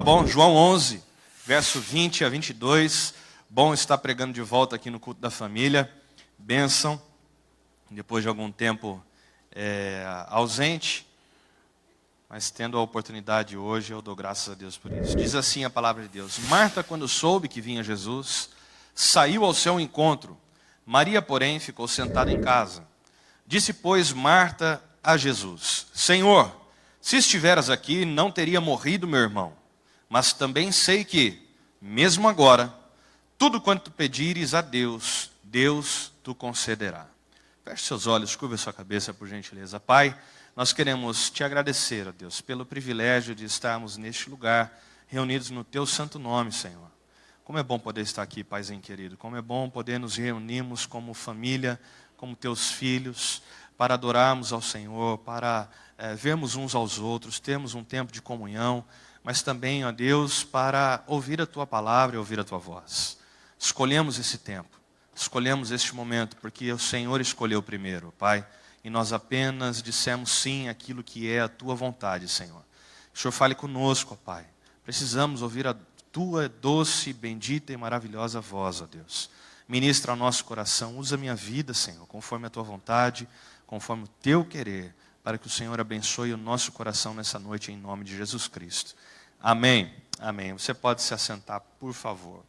Bom, João 11, verso 20 a 22. Bom estar pregando de volta aqui no culto da família. Bênção. Depois de algum tempo ausente, mas tendo a oportunidade hoje, eu dou graças a Deus por isso. Diz assim a palavra de Deus: Marta, quando soube que vinha Jesus, saiu ao seu encontro. Maria, porém, ficou sentada em casa. Disse, pois, Marta a Jesus: Senhor, se estiveras aqui, não teria morrido meu irmão. Mas também sei que, mesmo agora, tudo quanto pedires a Deus, Deus tu concederá. Feche seus olhos, curva sua cabeça, por gentileza. Pai, nós queremos te agradecer, ó Deus, pelo privilégio de estarmos neste lugar, reunidos no teu santo nome, Senhor. Como é bom poder estar aqui, Paizinho querido. Como é bom poder nos reunirmos como família, como teus filhos, para adorarmos ao Senhor, para vermos uns aos outros, termos um tempo de comunhão, mas também, ó Deus, para ouvir a tua palavra e ouvir a tua voz. Escolhemos esse tempo, escolhemos este momento, porque o Senhor escolheu primeiro, Pai, e nós apenas dissemos sim àquilo que é a tua vontade, Senhor. Que o Senhor fale conosco, ó Pai. Precisamos ouvir a tua doce, bendita e maravilhosa voz, ó Deus. Ministra ao nosso coração, usa a minha vida, Senhor, conforme a tua vontade, conforme o teu querer, para que o Senhor abençoe o nosso coração nessa noite, em nome de Jesus Cristo. Amém. Amém. Você pode se assentar, por favor.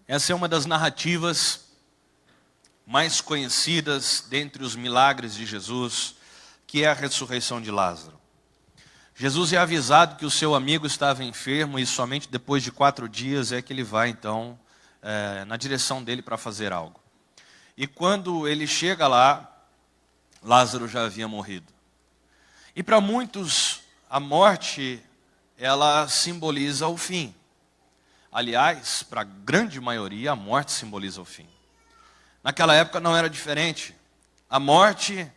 Essa é uma das narrativas mais conhecidas dentre os milagres de Jesus, que é a ressurreição de Lázaro. Jesus é avisado que o seu amigo estava enfermo e somente depois de 4 dias é que ele vai, então, na direção dele para fazer algo. E quando ele chega lá, Lázaro já havia morrido. E para muitos, a morte, ela simboliza o fim. Aliás, para a grande maioria, a morte simboliza o fim. Naquela época não era diferente. A morte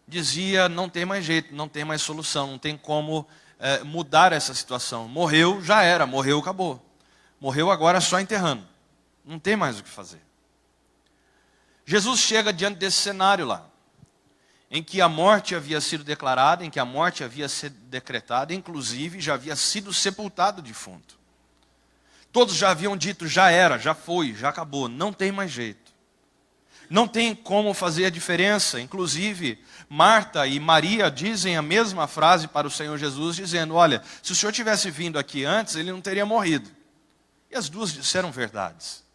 dizia, não tem mais jeito, não tem mais solução, não tem como mudar essa situação. Morreu, já era, morreu, acabou. Morreu agora só enterrando. Não tem mais o que fazer. Jesus chega diante desse cenário lá, em que a morte havia sido declarada, em que a morte havia sido decretada, inclusive já havia sido sepultado o defunto. Todos já haviam dito, já era, já foi, já acabou, não tem mais jeito. Não tem como fazer a diferença. Inclusive, Marta e Maria dizem a mesma frase para o Senhor Jesus, dizendo, olha, se o Senhor tivesse vindo aqui antes, ele não teria morrido. E as duas disseram verdades.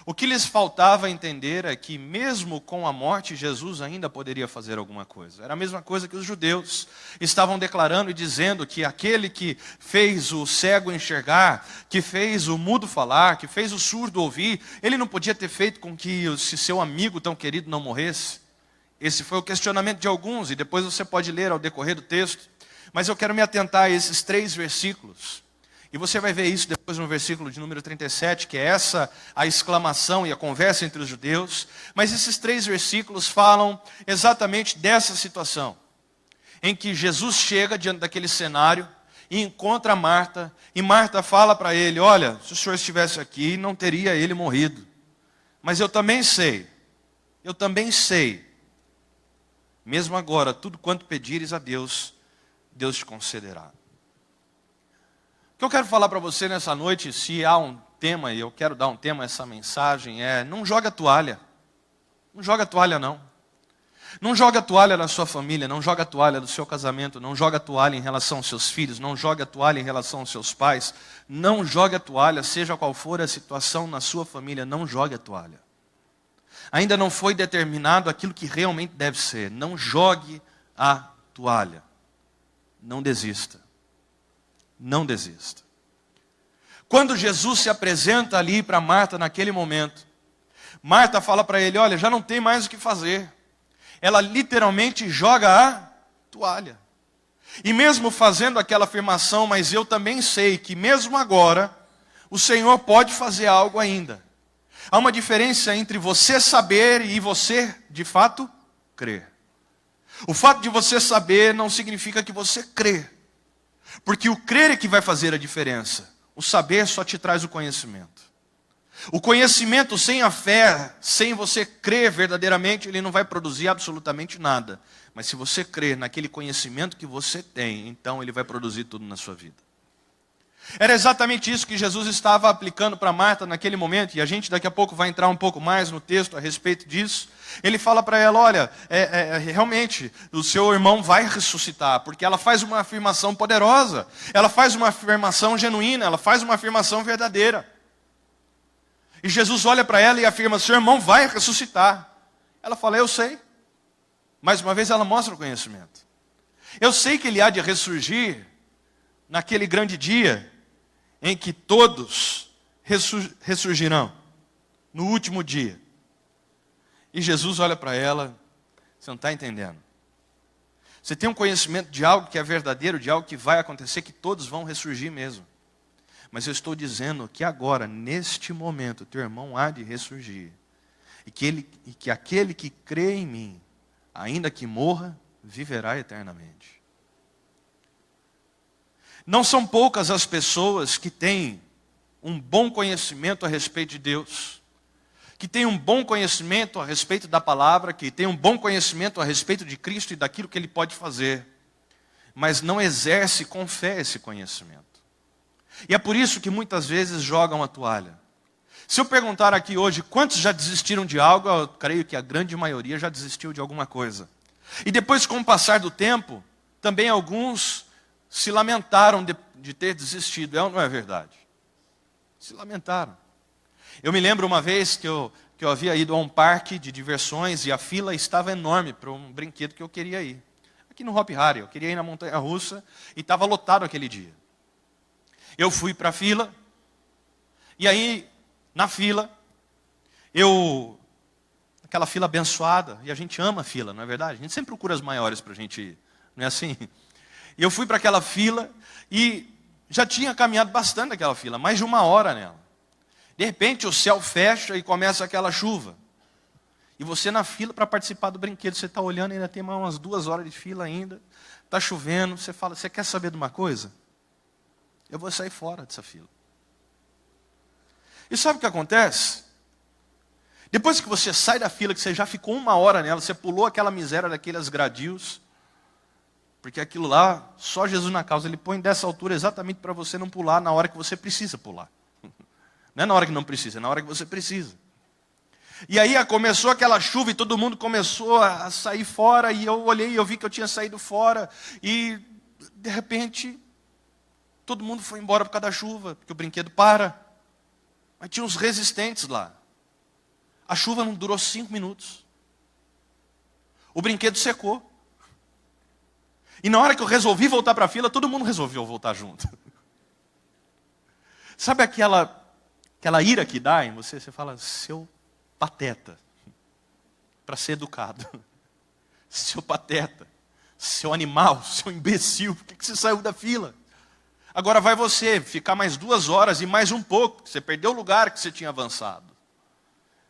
O que lhes faltava entender é que mesmo com a morte, Jesus ainda poderia fazer alguma coisa. Era a mesma coisa que os judeus estavam declarando e dizendo que aquele que fez o cego enxergar, que fez o mudo falar, que fez o surdo ouvir, ele não podia ter feito com que esse seu amigo tão querido não morresse. Esse foi o questionamento de alguns, e depois você pode ler ao decorrer do texto. Mas eu quero me atentar a esses 3 versículos. E você vai ver isso depois no versículo de número 37, que é essa a exclamação e a conversa entre os judeus. Mas esses 3 versículos falam exatamente dessa situação, em que Jesus chega diante daquele cenário e encontra Marta, e Marta fala para ele, olha, se o senhor estivesse aqui, não teria ele morrido. Mas eu também sei, mesmo agora, tudo quanto pedires a Deus, Deus te concederá. O que eu quero falar para você nessa noite, se há um tema, e eu quero dar um tema a essa mensagem, não joga a toalha. Não joga a toalha, não. Não joga a toalha na sua família, não joga a toalha do seu casamento, não joga a toalha em relação aos seus filhos, não joga a toalha em relação aos seus pais, não joga a toalha, seja qual for a situação na sua família, não jogue a toalha. Ainda não foi determinado aquilo que realmente deve ser. Não jogue a toalha. Não desista. Não desista. Quando Jesus se apresenta ali para Marta naquele momento, Marta fala para ele, olha, já não tem mais o que fazer. Ela literalmente joga a toalha. E mesmo fazendo aquela afirmação, mas eu também sei que mesmo agora, o Senhor pode fazer algo ainda. Há uma diferença entre você saber e você, de fato, crer. O fato de você saber não significa que você crê. Porque o crer é que vai fazer a diferença. O saber só te traz o conhecimento. O conhecimento sem a fé, sem você crer verdadeiramente, ele não vai produzir absolutamente nada. Mas se você crer naquele conhecimento que você tem, então ele vai produzir tudo na sua vida. Era exatamente isso que Jesus estava aplicando para Marta naquele momento, e a gente daqui a pouco vai entrar um pouco mais no texto a respeito disso. Ele fala para ela, olha, realmente, o seu irmão vai ressuscitar, porque ela faz uma afirmação poderosa, ela faz uma afirmação genuína, ela faz uma afirmação verdadeira. E Jesus olha para ela e afirma, seu irmão vai ressuscitar. Ela fala, eu sei. Mais uma vez ela mostra o conhecimento. Eu sei que ele há de ressurgir naquele grande dia em que todos ressurgirão, no último dia. E Jesus olha para ela, você não está entendendo. Você tem um conhecimento de algo que é verdadeiro, de algo que vai acontecer, que todos vão ressurgir mesmo. Mas eu estou dizendo que agora, neste momento, teu irmão há de ressurgir. E que aquele que crê em mim, ainda que morra, viverá eternamente. Não são poucas as pessoas que têm um bom conhecimento a respeito de Deus, que têm um bom conhecimento a respeito da palavra, que têm um bom conhecimento a respeito de Cristo e daquilo que Ele pode fazer, mas não exerce com fé esse conhecimento. E é por isso que muitas vezes jogam a toalha. Se eu perguntar aqui hoje quantos já desistiram de algo, eu creio que a grande maioria já desistiu de alguma coisa. E depois, com o passar do tempo, também alguns se lamentaram de ter desistido. É ou não é verdade? Se lamentaram. Eu me lembro uma vez que eu havia ido a um parque de diversões e a fila estava enorme para um brinquedo que eu queria ir. Aqui no Hop Harry, eu queria ir na montanha-russa e estava lotado aquele dia. Eu fui para a fila e aí, na fila, aquela fila abençoada, e a gente ama a fila, não é verdade? A gente sempre procura as maiores para a gente ir, não é assim? E eu fui para aquela fila e já tinha caminhado bastante aquela fila, mais de 1 hora nela. De repente o céu fecha e começa aquela chuva. E você na fila para participar do brinquedo, você está olhando, ainda tem mais umas 2 horas de fila ainda, está chovendo, você fala, você quer saber de uma coisa? Eu vou sair fora dessa fila. E sabe o que acontece? Depois que você sai da fila, que você já ficou 1 hora nela, você pulou aquela miséria daqueles gradios, porque aquilo lá, só Jesus na causa, Ele põe dessa altura exatamente para você não pular na hora que você precisa pular. Não é na hora que não precisa, é na hora que você precisa. E aí começou aquela chuva e todo mundo começou a sair fora, e eu olhei e eu vi que eu tinha saído fora, e de repente, todo mundo foi embora por causa da chuva, porque o brinquedo para. Mas tinha uns resistentes lá. A chuva não durou 5 minutos. O brinquedo secou. E na hora que eu resolvi voltar para a fila, todo mundo resolveu voltar junto. Sabe aquela ira que dá em você? Você fala, seu pateta, para ser educado. Seu pateta, seu animal, seu imbecil, por que você saiu da fila? Agora vai você ficar mais 2 horas e mais um pouco, você perdeu o lugar que você tinha avançado.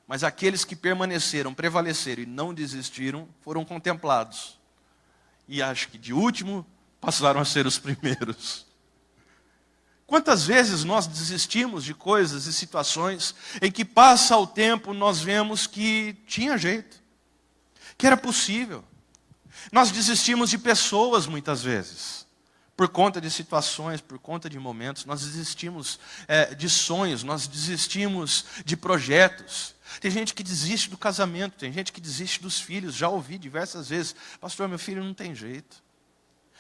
Mas aqueles que permaneceram, prevaleceram e não desistiram, foram contemplados. E acho que de último, passaram a ser os primeiros. Quantas vezes nós desistimos de coisas e situações em que passa o tempo, nós vemos que tinha jeito, que era possível. Nós desistimos de pessoas muitas vezes. Por conta de situações, por conta de momentos, nós desistimos de sonhos, nós desistimos de projetos. Tem gente que desiste do casamento, tem gente que desiste dos filhos. Já ouvi diversas vezes, pastor, meu filho não tem jeito.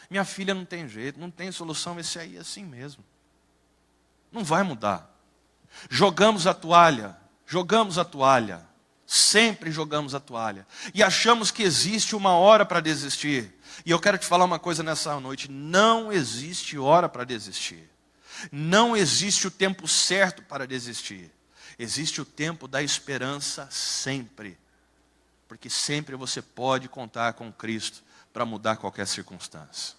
Minha filha não tem jeito, não tem solução, esse aí é assim mesmo. Não vai mudar. Jogamos a toalha, sempre jogamos a toalha. E achamos que existe uma hora para desistir. E eu quero te falar uma coisa nessa noite, não existe hora para desistir. Não existe o tempo certo para desistir. Existe o tempo da esperança sempre. Porque sempre você pode contar com Cristo para mudar qualquer circunstância.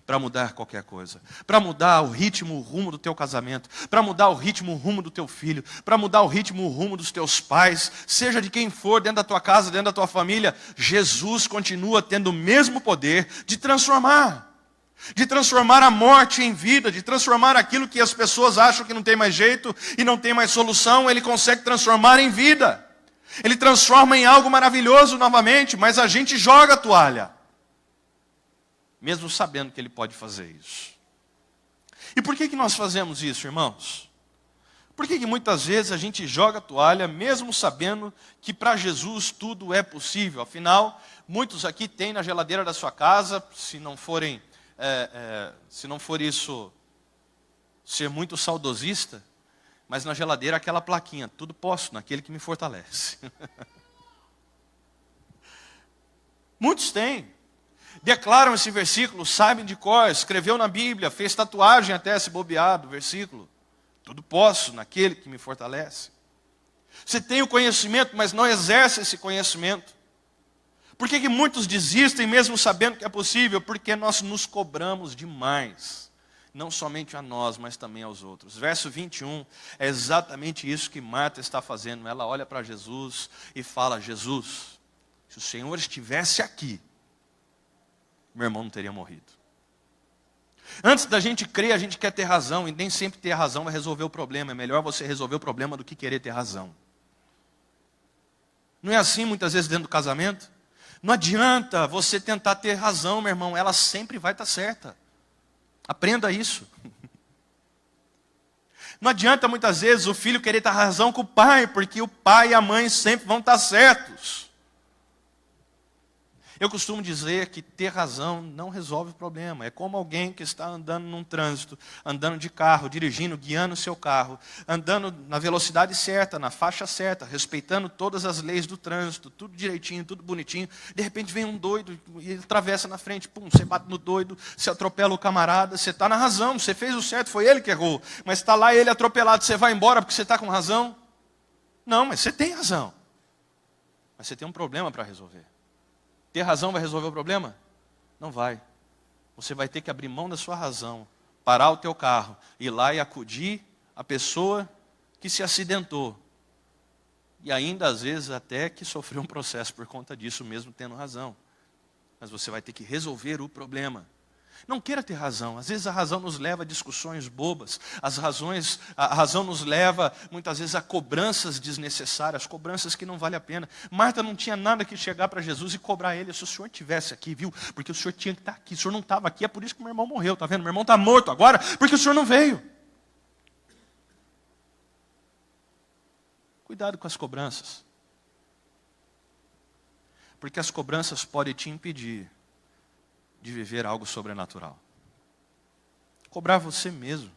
Para mudar qualquer coisa. Para mudar o ritmo, o rumo do teu casamento. Para mudar o ritmo, o rumo do teu filho. Para mudar o ritmo, o rumo dos teus pais. Seja de quem for, dentro da tua casa, dentro da tua família. Jesus continua tendo o mesmo poder de transformar. de transformar a morte em vida, de transformar aquilo que as pessoas acham que não tem mais jeito e não tem mais solução, Ele consegue transformar em vida. Ele transforma em algo maravilhoso novamente, mas a gente joga a toalha, mesmo sabendo que Ele pode fazer isso. E por que nós fazemos isso, irmãos? Por que muitas vezes a gente joga a toalha, mesmo sabendo que para Jesus tudo é possível? Afinal, muitos aqui têm na geladeira da sua casa, se não for isso ser muito saudosista, mas na geladeira aquela plaquinha, tudo posso naquele que me fortalece. Muitos têm. Declaram esse versículo, sabem de cor, escreveu na Bíblia, fez tatuagem até se bobear do versículo. Tudo posso naquele que me fortalece. Você tem o conhecimento, mas não exerce esse conhecimento. Por que muitos desistem mesmo sabendo que é possível? Porque nós nos cobramos demais. Não somente a nós, mas também aos outros. Verso 21 é exatamente isso que Marta está fazendo. Ela olha para Jesus e fala: Jesus, se o Senhor estivesse aqui, meu irmão não teria morrido. Antes da gente crer, a gente quer ter razão, e nem sempre ter razão vai resolver o problema. É melhor você resolver o problema do que querer ter razão. Não é assim muitas vezes dentro do casamento? Não adianta você tentar ter razão, meu irmão, ela sempre vai estar certa. Aprenda isso. Não adianta muitas vezes o filho querer ter razão com o pai, porque o pai e a mãe sempre vão estar certos. Eu costumo dizer que ter razão não resolve o problema. É como alguém que está andando num trânsito, andando de carro, dirigindo, guiando o seu carro, andando na velocidade certa, na faixa certa, respeitando todas as leis do trânsito, tudo direitinho, tudo bonitinho. De repente vem um doido e ele atravessa na frente, pum, você bate no doido, você atropela o camarada, você está na razão, você fez o certo, foi ele que errou. Mas está lá ele atropelado, você vai embora porque você está com razão? Não, mas você tem razão. Mas você tem um problema para resolver. Ter razão vai resolver o problema? Não vai. Você vai ter que abrir mão da sua razão, parar o teu carro, ir lá e acudir a pessoa que se acidentou. E ainda, às vezes, até que sofreu um processo por conta disso, mesmo tendo razão. Mas você vai ter que resolver o problema. Não queira ter razão. Às vezes a razão nos leva a discussões bobas. A razão nos leva, muitas vezes, a cobranças desnecessárias, cobranças que não valem a pena. Marta não tinha nada que chegar para Jesus e cobrar ele. Se o senhor estivesse aqui, viu? Porque o senhor tinha que estar aqui. O senhor não estava aqui, é por isso que meu irmão morreu. Está vendo? Meu irmão está morto agora porque o senhor não veio. Cuidado com as cobranças. Porque as cobranças podem te impedir de viver algo sobrenatural. Cobrar você mesmo.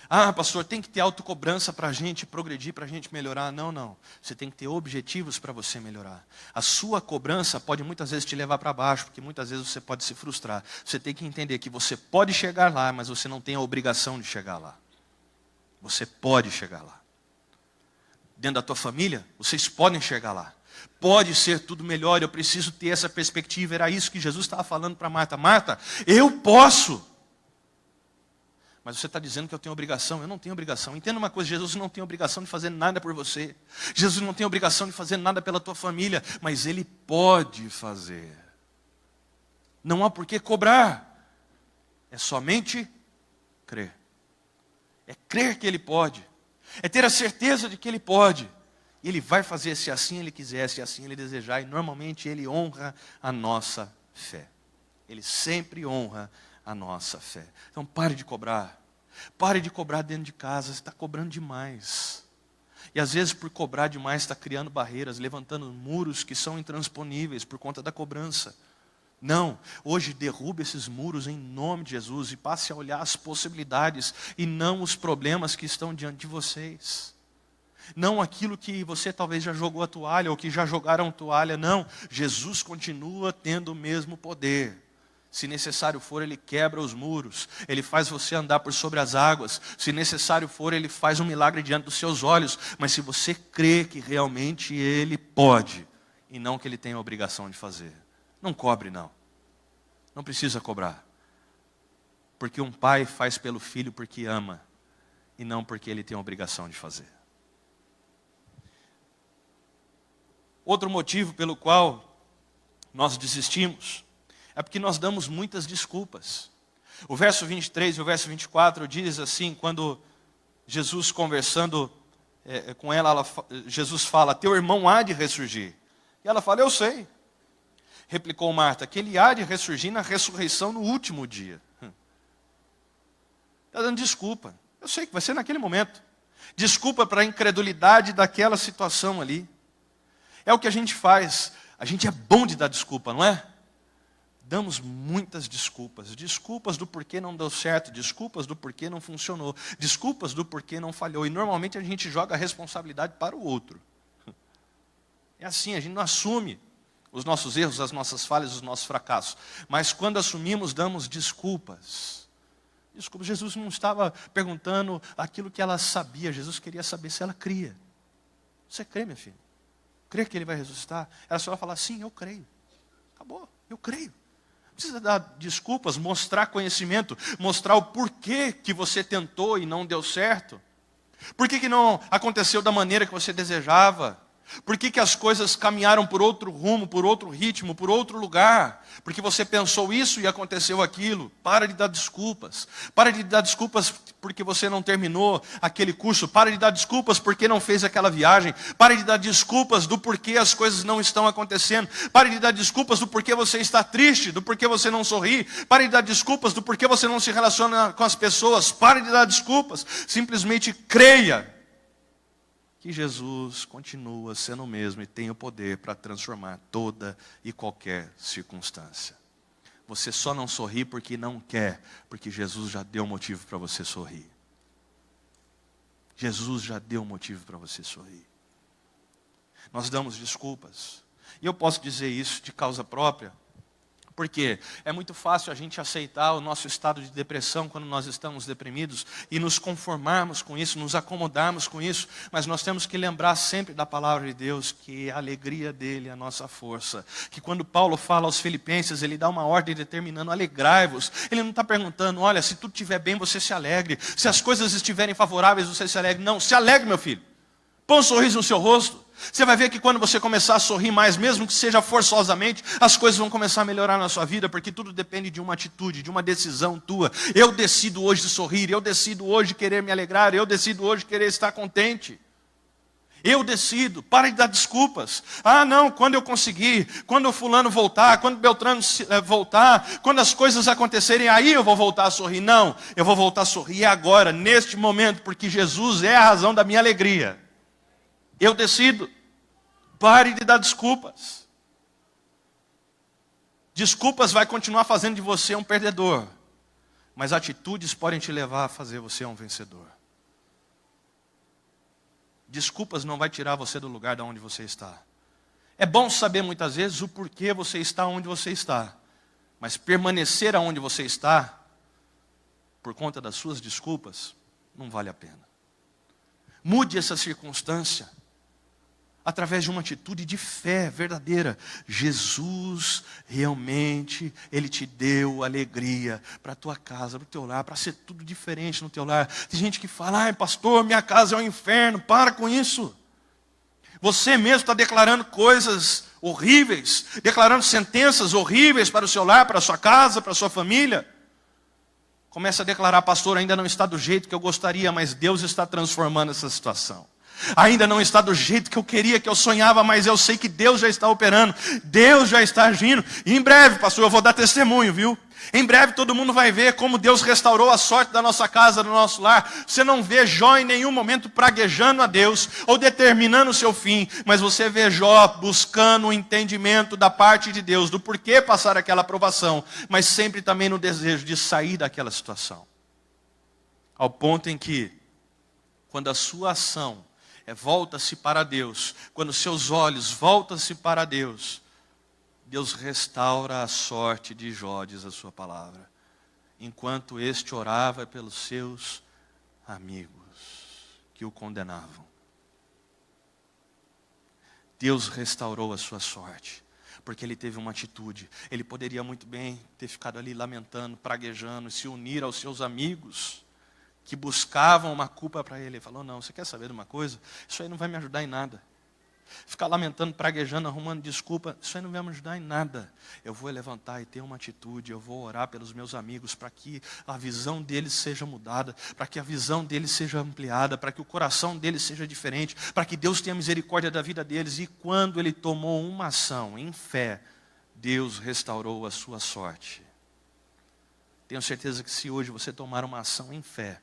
Ah, pastor, tem que ter autocobrança para a gente progredir, para a gente melhorar. Não. Você tem que ter objetivos para você melhorar. A sua cobrança pode muitas vezes te levar para baixo, porque muitas vezes você pode se frustrar. Você tem que entender que você pode chegar lá, mas você não tem a obrigação de chegar lá. Você pode chegar lá. Dentro da tua família, vocês podem chegar lá. Pode ser tudo melhor, eu preciso ter essa perspectiva. Era isso que Jesus estava falando para Marta. Marta, eu posso. Mas você está dizendo que eu tenho obrigação. Eu não tenho obrigação. Entenda uma coisa, Jesus não tem obrigação de fazer nada por você. Jesus não tem obrigação de fazer nada pela tua família. Mas Ele pode fazer. Não há por que cobrar. É somente crer. É crer que Ele pode. É ter a certeza de que Ele pode. Ele vai fazer se assim Ele quiser, se assim Ele desejar. E normalmente Ele honra a nossa fé. Ele sempre honra a nossa fé. Então pare de cobrar. Pare de cobrar dentro de casa. Você está cobrando demais. E às vezes por cobrar demais está criando barreiras, levantando muros que são intransponíveis por conta da cobrança. Não, hoje derrube esses muros em nome de Jesus e passe a olhar as possibilidades e não os problemas que estão diante de vocês. Não aquilo que você talvez já jogou a toalha ou que já jogaram toalha, não. Jesus continua tendo o mesmo poder. Se necessário for, Ele quebra os muros. Ele faz você andar por sobre as águas. Se necessário for, Ele faz um milagre diante dos seus olhos. Mas se você crê que realmente Ele pode, e não que Ele tem a obrigação de fazer, não cobre não. Não precisa cobrar. Porque um pai faz pelo filho porque ama, e não porque ele tem a obrigação de fazer. Outro motivo pelo qual nós desistimos É porque nós damos muitas desculpas. O verso 23 e o verso 24 diz assim, quando Jesus conversando com ela, Jesus fala, teu irmão há de ressurgir. E ela fala, eu sei. Replicou Marta, que ele há de ressurgir na ressurreição no último dia. Está dando desculpa. Eu sei que vai ser naquele momento. Desculpa para a incredulidade daquela situação ali. É o que a gente faz. A gente é bom de dar desculpa, não é? Damos muitas desculpas. Desculpas do porquê não deu certo. Desculpas do porquê não funcionou. Desculpas do porquê não falhou. E normalmente a gente joga a responsabilidade para o outro. É assim, a gente não assume os nossos erros, as nossas falhas, os nossos fracassos. Mas quando assumimos, damos desculpas. Desculpa, Jesus não estava perguntando aquilo que ela sabia. Jesus queria saber se ela cria. Você crê, minha filha? Crê que ele vai ressuscitar? Ela só vai falar, sim, eu creio. Acabou, eu creio. Não precisa dar desculpas, mostrar conhecimento, mostrar o porquê que você tentou e não deu certo. Por que não aconteceu da maneira que você desejava? Por que as coisas caminharam por outro rumo, por outro ritmo, por outro lugar? Porque você pensou isso e aconteceu aquilo. Para de dar desculpas. Para de dar desculpas porque você não terminou aquele curso. Para de dar desculpas porque não fez aquela viagem. Para de dar desculpas do porquê as coisas não estão acontecendo. Para de dar desculpas do porquê você está triste, do porquê você não sorri. Para de dar desculpas do porquê você não se relaciona com as pessoas. Para de dar desculpas. Simplesmente creia que Jesus continua sendo o mesmo e tem o poder para transformar toda e qualquer circunstância. Você só não sorri porque não quer, porque Jesus já deu motivo para você sorrir. Jesus já deu motivo para você sorrir. Nós damos desculpas. E eu posso dizer isso de causa própria, porque é muito fácil a gente aceitar o nosso estado de depressão quando nós estamos deprimidos e nos conformarmos com isso, nos acomodarmos com isso, mas nós temos que lembrar sempre da palavra de Deus, que a alegria dele é a nossa força. Que quando Paulo fala aos Filipenses, ele dá uma ordem determinando, alegrai-vos. Ele não está perguntando, olha, se tudo estiver bem, você se alegre. Se as coisas estiverem favoráveis, você se alegre. Não, se alegre, meu filho. Põe um sorriso no seu rosto. Você vai ver que quando você começar a sorrir mais, mesmo que seja forçosamente, as coisas vão começar a melhorar na sua vida, porque tudo depende de uma atitude, de uma decisão tua. Eu decido hoje sorrir, eu decido hoje querer me alegrar, eu decido hoje querer estar contente. Eu decido, para de dar desculpas. Ah, não, quando eu conseguir, quando o fulano voltar, quando o Beltrano voltar, quando as coisas acontecerem, aí eu vou voltar a sorrir. Não, eu vou voltar a sorrir agora, neste momento, porque Jesus é a razão da minha alegria. Eu decido. Pare de dar desculpas. Desculpas vai continuar fazendo de você um perdedor, mas atitudes podem te levar a fazer você um vencedor. Desculpas não vai tirar você do lugar de onde você está. É bom saber muitas vezes o porquê você está onde você está, mas permanecer aonde você está, por conta das suas desculpas, não vale a pena. Mude essa circunstância através de uma atitude de fé verdadeira. Jesus realmente, Ele te deu alegria para a tua casa, para o teu lar, para ser tudo diferente no teu lar. Tem gente que fala, ai pastor, minha casa é um inferno. Para com isso. Você mesmo está declarando coisas horríveis, declarando sentenças horríveis para o seu lar, para a sua casa, para a sua família. Começa a declarar, pastor, ainda não está do jeito que eu gostaria, mas Deus está transformando essa situação. Ainda não está do jeito que eu queria, que eu sonhava, mas eu sei que Deus já está operando, Deus já está agindo. E em breve, pastor, eu vou dar testemunho, viu? Em breve todo mundo vai ver como Deus restaurou a sorte da nossa casa, do nosso lar. Você não vê Jó em nenhum momento praguejando a Deus ou determinando o seu fim, mas você vê Jó buscando o entendimento da parte de Deus, do porquê passar aquela provação, mas sempre também no desejo de sair daquela situação. Ao ponto em que, quando a sua ação volta-se para Deus, quando seus olhos voltam-se para Deus, Deus restaura a sorte de Jó, diz a sua palavra, enquanto este orava pelos seus amigos que o condenavam. Deus restaurou a sua sorte, porque ele teve uma atitude. Ele poderia muito bem ter ficado ali lamentando, praguejando, se unir aos seus amigos que buscavam uma culpa para ele. Ele falou, não, você quer saber de uma coisa? Isso aí não vai me ajudar em nada. Ficar lamentando, praguejando, arrumando desculpa, isso aí não vai me ajudar em nada. Eu vou levantar e ter uma atitude, eu vou orar pelos meus amigos para que a visão deles seja mudada, para que a visão deles seja ampliada, para que o coração deles seja diferente, para que Deus tenha misericórdia da vida deles. E quando ele tomou uma ação em fé, Deus restaurou a sua sorte. Tenho certeza que se hoje você tomar uma ação em fé,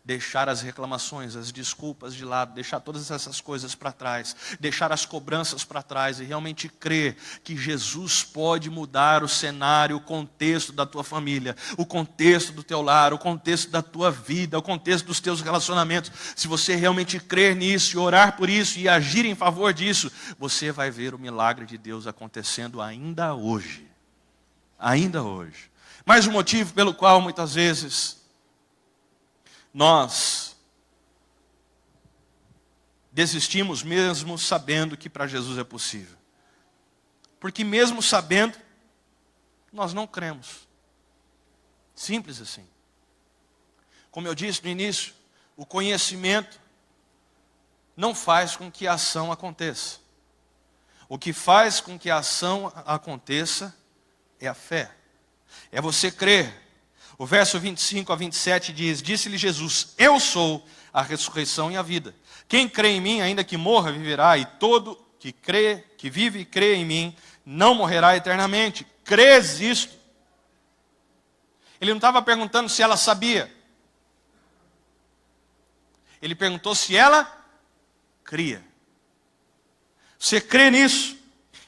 deixar as reclamações, as desculpas de lado, deixar todas essas coisas para trás, deixar as cobranças para trás e realmente crer que Jesus pode mudar o cenário, o contexto da tua família, o contexto do teu lar, o contexto da tua vida, o contexto dos teus relacionamentos. Se você realmente crer nisso e orar por isso e agir em favor disso, você vai ver o milagre de Deus acontecendo ainda hoje. Ainda hoje. Mais um motivo pelo qual muitas vezes nós desistimos mesmo sabendo que para Jesus é possível. Porque mesmo sabendo, nós não cremos. Simples assim. Como eu disse no início, o conhecimento não faz com que a ação aconteça. O que faz com que a ação aconteça é a fé. É você crer. O verso 25 a 27 diz: Disse-lhe Jesus, eu sou a ressurreição e a vida. Quem crê em mim, ainda que morra, viverá. E todo que vive e crê em mim, não morrerá eternamente. Crês isto? Ele não estava perguntando se ela sabia. Ele perguntou se ela cria. Você crê nisso?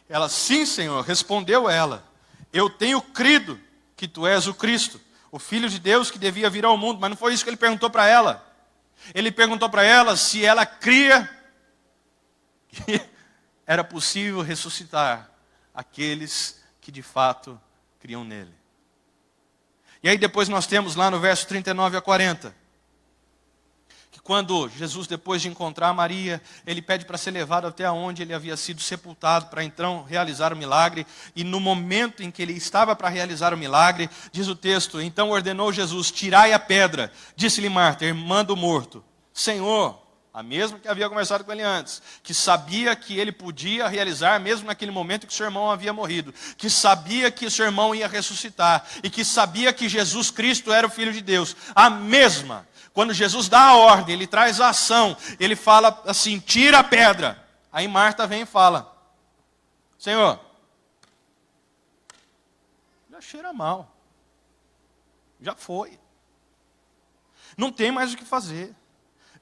Ela, sim, Senhor. Respondeu ela, eu tenho crido que tu és o Cristo, o Filho de Deus que devia vir ao mundo. Mas não foi isso que ele perguntou para ela. Ele perguntou para ela se ela cria que era possível ressuscitar aqueles que de fato criam nele. E aí depois nós temos lá no verso 39 a 40, que quando Jesus, depois de encontrar Maria, ele pede para ser levado até onde ele havia sido sepultado, para então realizar o milagre. E no momento em que ele estava para realizar o milagre, diz o texto, então ordenou Jesus, tirai a pedra. Disse-lhe Marta, irmã do morto, Senhor, a mesma que havia conversado com ele antes, que sabia que ele podia realizar, mesmo naquele momento que seu irmão havia morrido, que sabia que seu irmão ia ressuscitar, e que sabia que Jesus Cristo era o Filho de Deus, a mesma. Quando Jesus dá a ordem, ele traz a ação, ele fala assim, tira a pedra. Aí Marta vem e fala, Senhor, já cheira mal, já foi, não tem mais o que fazer,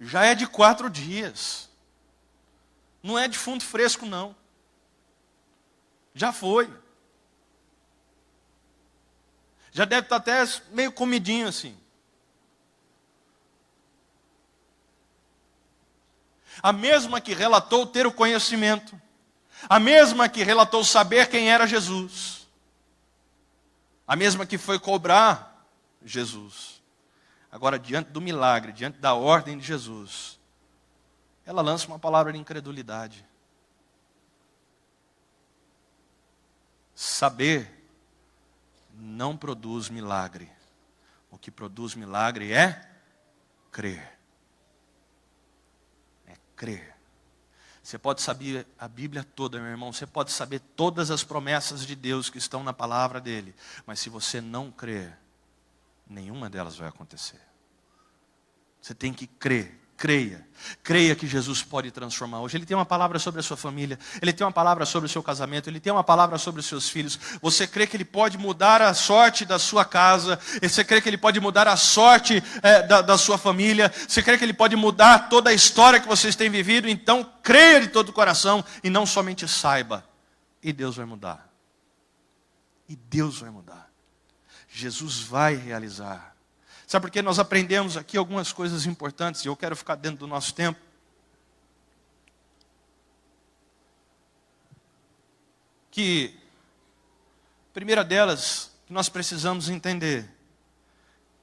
já é de 4 dias, não é defunto fresco não, já foi, já deve estar até meio comidinho assim. A mesma que relatou ter o conhecimento. A mesma que relatou saber quem era Jesus. A mesma que foi cobrar Jesus. Agora, diante do milagre, diante da ordem de Jesus, ela lança uma palavra de incredulidade. Saber não produz milagre. O que produz milagre é crer. Crer. Você pode saber a Bíblia toda, meu irmão. Você pode saber todas as promessas de Deus que estão na palavra dele. Mas se você não crer, nenhuma delas vai acontecer. Você tem que crer. Creia. Creia que Jesus pode transformar hoje. Ele tem uma palavra sobre a sua família. Ele tem uma palavra sobre o seu casamento. Ele tem uma palavra sobre os seus filhos. Você crê que Ele pode mudar a sorte da sua casa. Você crê que Ele pode mudar a sorte da sua família. Você crê que Ele pode mudar toda a história que vocês têm vivido. Então creia de todo o coração e não somente saiba. E Deus vai mudar. E Deus vai mudar. Jesus vai realizar. Sabe por que nós aprendemos aqui algumas coisas importantes, e eu quero ficar dentro do nosso tempo? Que, a primeira delas, que nós precisamos entender,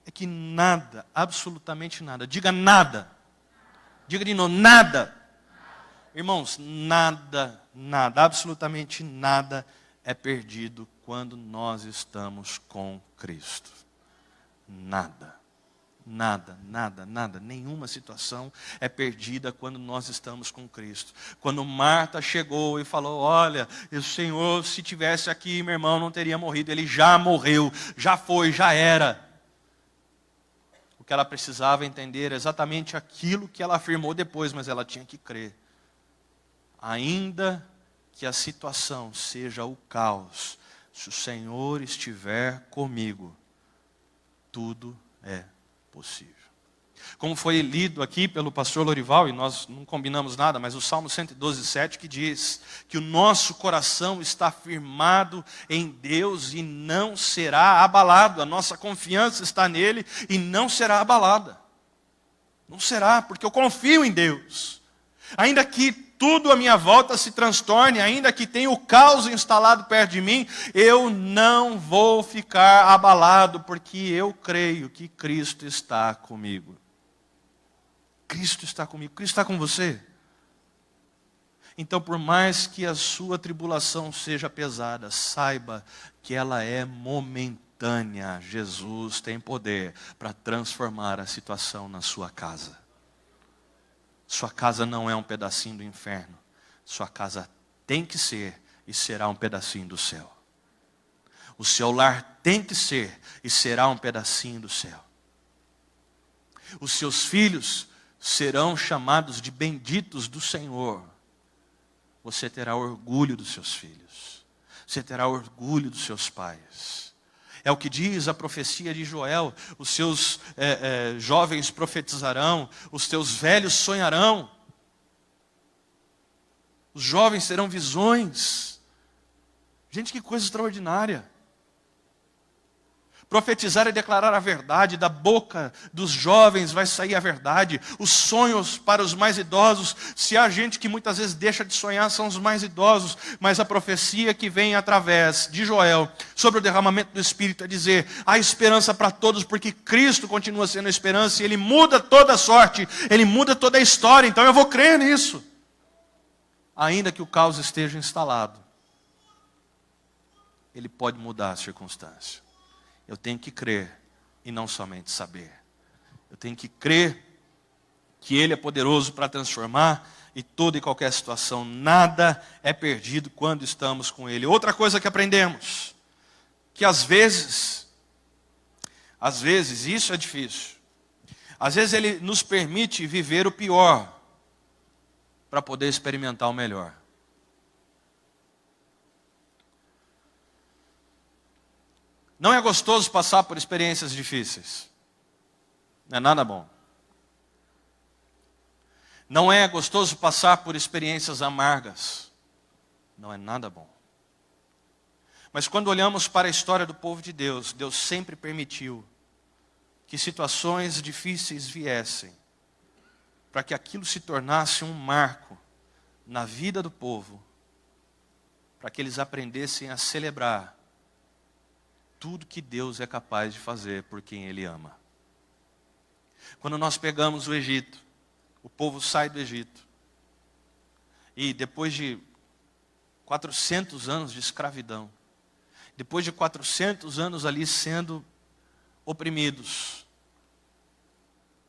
é que nada, absolutamente nada, diga nada, diga de novo, nada. Irmãos, nada, absolutamente nada é perdido quando nós estamos com Cristo. Nada. Nada, nada, nada, nenhuma situação é perdida quando nós estamos com Cristo. Quando Marta chegou e falou, olha, o Senhor, se tivesse aqui, meu irmão não teria morrido. Ele já morreu, já foi, já era. O que ela precisava entender era exatamente aquilo que ela afirmou depois, mas ela tinha que crer. Ainda que a situação seja o caos, se o Senhor estiver comigo, tudo é possível. Como foi lido aqui pelo pastor Lorival, e nós não combinamos nada, mas o Salmo 112, 7, que diz que o nosso coração está firmado em Deus e não será abalado. A nossa confiança está nele e não será abalada. Não será, porque eu confio em Deus. Ainda que tudo à minha volta se transtorne, ainda que tenha o caos instalado perto de mim, eu não vou ficar abalado, porque eu creio que Cristo está comigo. Cristo está comigo. Cristo está com você. Então, por mais que a sua tribulação seja pesada, saiba que ela é momentânea. Jesus tem poder para transformar a situação na sua casa. Sua casa não é um pedacinho do inferno. Sua casa tem que ser e será um pedacinho do céu. O seu lar tem que ser e será um pedacinho do céu. Os seus filhos serão chamados de benditos do Senhor. Você terá orgulho dos seus filhos. Você terá orgulho dos seus pais. É o que diz a profecia de Joel. Os seus jovens profetizarão, os teus velhos sonharão. Os jovens terão visões. Gente, que coisa extraordinária. Profetizar é declarar a verdade, da boca dos jovens vai sair a verdade. Os sonhos para os mais idosos, se há gente que muitas vezes deixa de sonhar, são os mais idosos. Mas a profecia que vem através de Joel, sobre o derramamento do Espírito, é dizer, há esperança para todos, porque Cristo continua sendo a esperança, e Ele muda toda a sorte, Ele muda toda a história, então eu vou crer nisso. Ainda que o caos esteja instalado, Ele pode mudar a circunstância. Eu tenho que crer e não somente saber. Eu tenho que crer que Ele é poderoso para transformar e toda e qualquer situação. Nada é perdido quando estamos com Ele. Outra coisa que aprendemos, que às vezes, isso é difícil. Às vezes Ele nos permite viver o pior para poder experimentar o melhor. Não é gostoso passar por experiências difíceis. Não é nada bom. Não é gostoso passar por experiências amargas. Não é nada bom. Mas quando olhamos para a história do povo de Deus, Deus sempre permitiu que situações difíceis viessem, para que aquilo se tornasse um marco na vida do povo, para que eles aprendessem a celebrar tudo que Deus é capaz de fazer por quem Ele ama. Quando nós pegamos o Egito, o povo sai do Egito, e depois de 400 anos de escravidão, depois de 400 anos ali sendo oprimidos,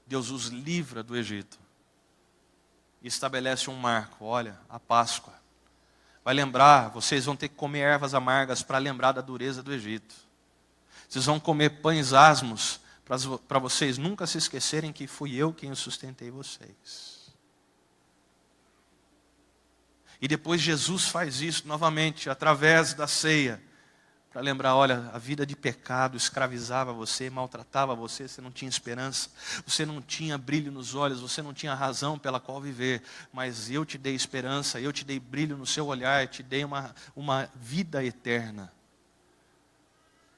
Deus os livra do Egito e estabelece um marco. Olha, a Páscoa vai lembrar, vocês vão ter que comer ervas amargas para lembrar da dureza do Egito. Vocês vão comer pães asmos para vocês nunca se esquecerem que fui eu quem sustentei vocês. E depois Jesus faz isso novamente através da ceia, para lembrar, olha, a vida de pecado escravizava você, maltratava você, você não tinha esperança, você não tinha brilho nos olhos, você não tinha razão pela qual viver, mas eu te dei esperança, eu te dei brilho no seu olhar, te dei uma vida eterna.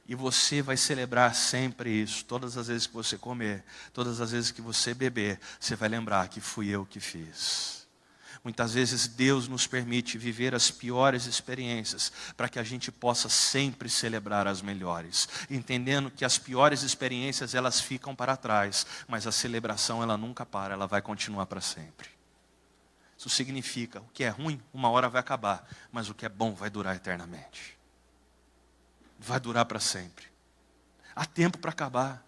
E você vai celebrar sempre isso. Todas as vezes que você comer, todas as vezes que você beber, você vai lembrar que fui eu que fiz. Muitas vezes Deus nos permite viver as piores experiências, para que a gente possa sempre celebrar as melhores. Entendendo que as piores experiências, elas ficam para trás, mas a celebração, ela nunca para, ela vai continuar para sempre. Isso significa, o que é ruim, uma hora vai acabar, mas o que é bom vai durar eternamente. Vai durar para sempre. Há tempo para acabar.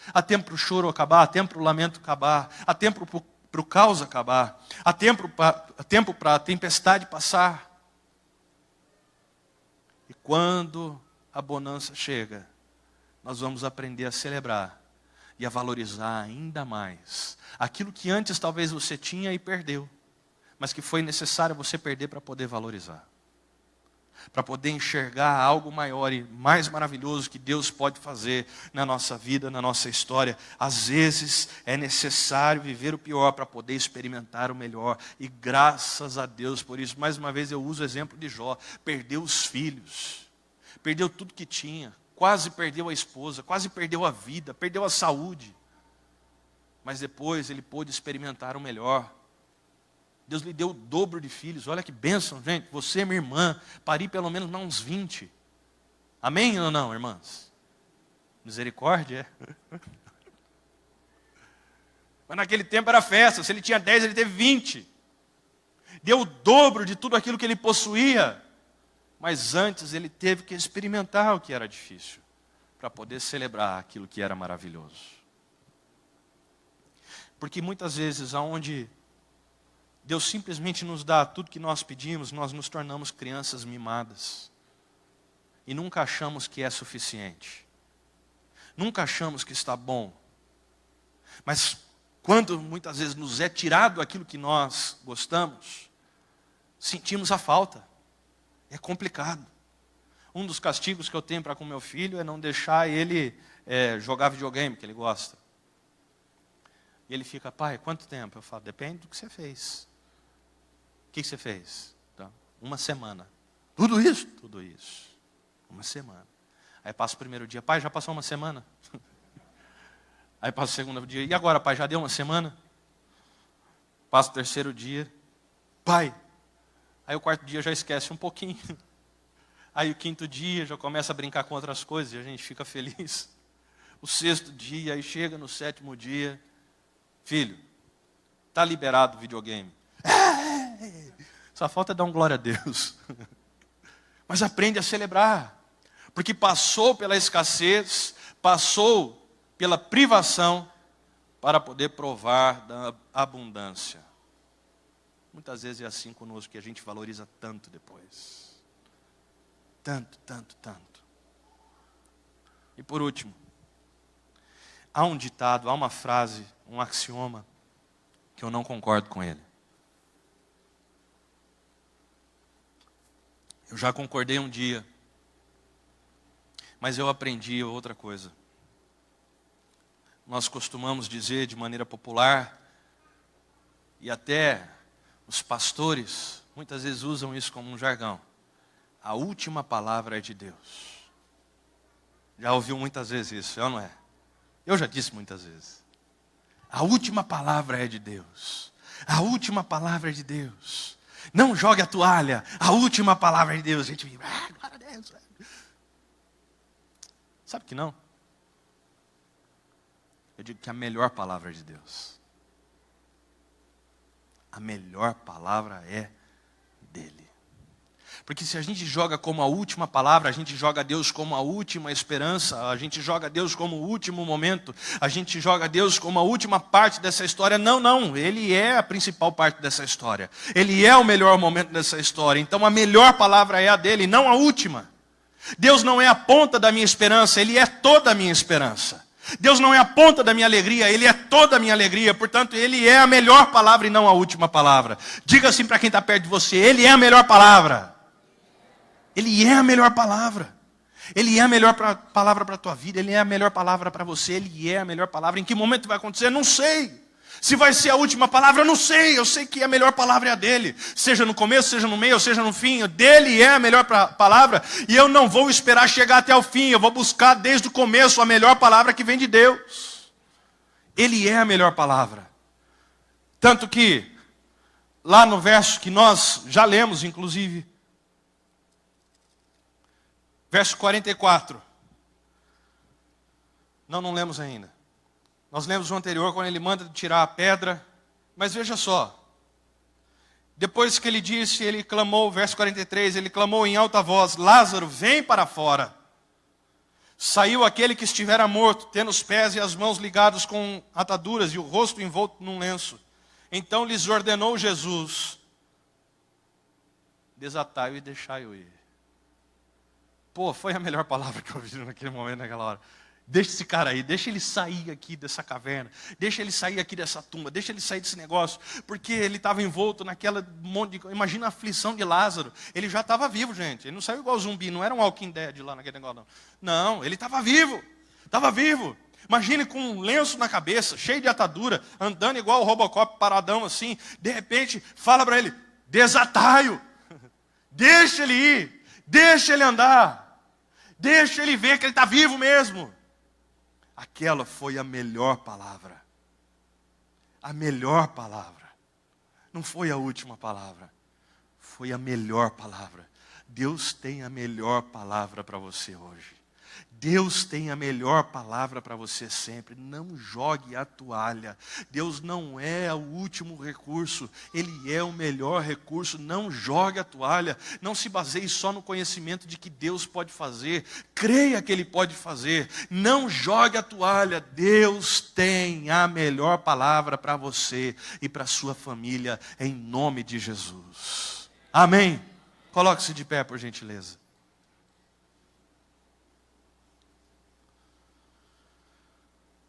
Há tempo para o choro acabar, há tempo para o lamento acabar, há tempo para o caos acabar, há tempo para a tempestade passar. E quando a bonança chega, nós vamos aprender a celebrar e a valorizar ainda mais aquilo que antes talvez você tinha e perdeu, mas que foi necessário você perder para poder valorizar. Para poder enxergar algo maior e mais maravilhoso que Deus pode fazer na nossa vida, na nossa história. Às vezes é necessário viver o pior para poder experimentar o melhor. E graças a Deus por isso. Mais uma vez eu uso o exemplo de Jó. Perdeu os filhos, perdeu tudo que tinha, quase perdeu a esposa, quase perdeu a vida, perdeu a saúde. Mas depois ele pôde experimentar o melhor. Deus lhe deu o dobro de filhos. Olha que bênção, gente. Você, minha irmã, pari pelo menos uns 20. Amém ou não, irmãs? Misericórdia, é? Mas naquele tempo era festa. Se ele tinha 10, ele teve 20. Deu o dobro de tudo aquilo que ele possuía. Mas antes ele teve que experimentar o que era difícil, para poder celebrar aquilo que era maravilhoso. Porque muitas vezes, aonde Deus simplesmente nos dá tudo que nós pedimos, nós nos tornamos crianças mimadas. E nunca achamos que é suficiente. Nunca achamos que está bom. Mas quando muitas vezes nos é tirado aquilo que nós gostamos, sentimos a falta. É complicado. Um dos castigos que eu tenho para com meu filho é não deixar ele jogar videogame, que ele gosta. E ele fica, pai, quanto tempo? Eu falo, depende do que você fez. O que você fez? Então, 1 semana. Tudo isso? Tudo isso. 1 semana. Aí passa o primeiro dia, pai, já passou 1 semana? Aí passa o segundo dia, e agora, pai, já deu 1 semana? Passa o terceiro dia, pai. Aí o quarto dia já esquece um pouquinho. Aí o quinto dia já começa a brincar com outras coisas e a gente fica feliz. O sexto dia, aí chega no 7º dia, filho, está liberado o videogame. Só falta dar um glória a Deus. Mas aprende a celebrar. Porque passou pela escassez, passou pela privação, para poder provar da abundância. Muitas vezes é assim conosco, que a gente valoriza tanto depois. Tanto, tanto, tanto. E por último, há um ditado, há uma frase, um axioma, que eu não concordo com ele. Eu já concordei um dia, mas eu aprendi outra coisa. Nós costumamos dizer de maneira popular, e até os pastores muitas vezes usam isso como um jargão. A última palavra é de Deus. Já ouviu muitas vezes isso, é ou não é? Eu já disse muitas vezes. A última palavra é de Deus. A última palavra é de Deus. Não jogue a toalha. A última palavra é de Deus. A gente vira, glória a Deus. Sabe que não? Eu digo que a melhor palavra é de Deus. A melhor palavra é dele. Porque se a gente joga como a última palavra, a gente joga Deus como a última esperança, a gente joga Deus como o último momento, a gente joga Deus como a última parte dessa história. Não, não, Ele é a principal parte dessa história. Ele é o melhor momento dessa história. Então a melhor palavra é a dele, não a última. Deus não é a ponta da minha esperança, Ele é toda a minha esperança. Deus não é a ponta da minha alegria, Ele é toda a minha alegria. Portanto, Ele é a melhor palavra e não a última palavra. Diga assim para quem está perto de você, Ele é a melhor palavra. Ele é a melhor palavra. Ele é a melhor palavra para a tua vida. Ele é a melhor palavra para você. Ele é a melhor palavra. Em que momento vai acontecer? Não sei. Se vai ser a última palavra, eu não sei. Eu sei que a melhor palavra é a dele. Seja no começo, seja no meio, seja no fim. Dele é a melhor palavra. E eu não vou esperar chegar até o fim. Eu vou buscar desde o começo a melhor palavra que vem de Deus. Ele é a melhor palavra. Tanto que, lá no verso que nós já lemos, inclusive, verso 44. Não lemos ainda. Nós lemos o anterior, quando ele manda tirar a pedra. Mas veja só. Depois que ele disse, ele clamou, verso 43, ele clamou em alta voz, Lázaro, vem para fora. Saiu aquele que estivera morto, tendo os pés e as mãos ligados com ataduras e o rosto envolto num lenço. Então lhes ordenou Jesus: desatai-o e deixai-o ir. Pô, foi a melhor palavra que eu ouvi naquele momento, naquela hora. Deixa esse cara aí, deixa ele sair aqui dessa caverna, deixa ele sair aqui dessa tumba, deixa ele sair desse negócio, porque ele estava envolto naquela monte de... Imagina a aflição de Lázaro, ele já estava vivo, gente, ele não saiu igual zumbi, não era um Walking Dead lá naquele negócio, não. Não, ele estava vivo, estava vivo. Imagine com um lenço na cabeça, cheio de atadura, andando igual o Robocop, paradão assim, de repente, fala para ele: desatai-o, deixa ele ir, deixa ele andar, deixa ele ver que ele está vivo mesmo. Aquela foi a melhor palavra. A melhor palavra. Não foi a última palavra. Foi a melhor palavra. Deus tem a melhor palavra para você hoje. Deus tem a melhor palavra para você sempre. Não jogue a toalha. Deus não é o último recurso. Ele é o melhor recurso. Não jogue a toalha. Não se baseie só no conhecimento de que Deus pode fazer. Creia que Ele pode fazer. Não jogue a toalha. Deus tem a melhor palavra para você e para sua família, em nome de Jesus. Amém? Coloque-se de pé, por gentileza.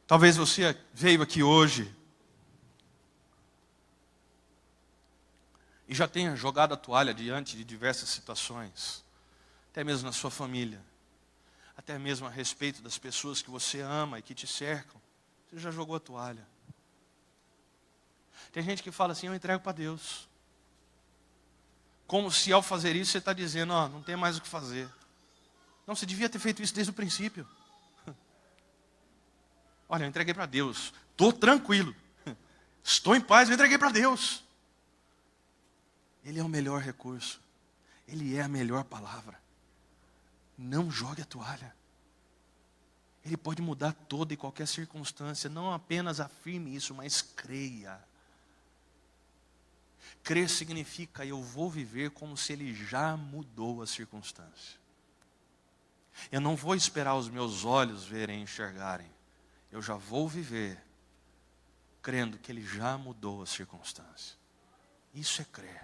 Talvez você veio aqui hoje e já tenha jogado a toalha diante de diversas situações, até mesmo na sua família, até mesmo a respeito das pessoas que você ama e que te cercam. Você já jogou a toalha. Tem gente que fala assim: eu entrego para Deus. Como se ao fazer isso você está dizendo: ó, não tem mais o que fazer. Não, você devia ter feito isso desde o princípio. Olha, eu entreguei para Deus, estou tranquilo, estou em paz, eu entreguei para Deus. Ele é o melhor recurso, Ele é a melhor palavra. Não jogue a toalha. Ele pode mudar toda e qualquer circunstância, não apenas afirme isso, mas creia. Crer significa: eu vou viver como se Ele já mudou a circunstância. Eu não vou esperar os meus olhos verem e enxergarem. Eu já vou viver crendo que Ele já mudou a circunstância. Isso é crer.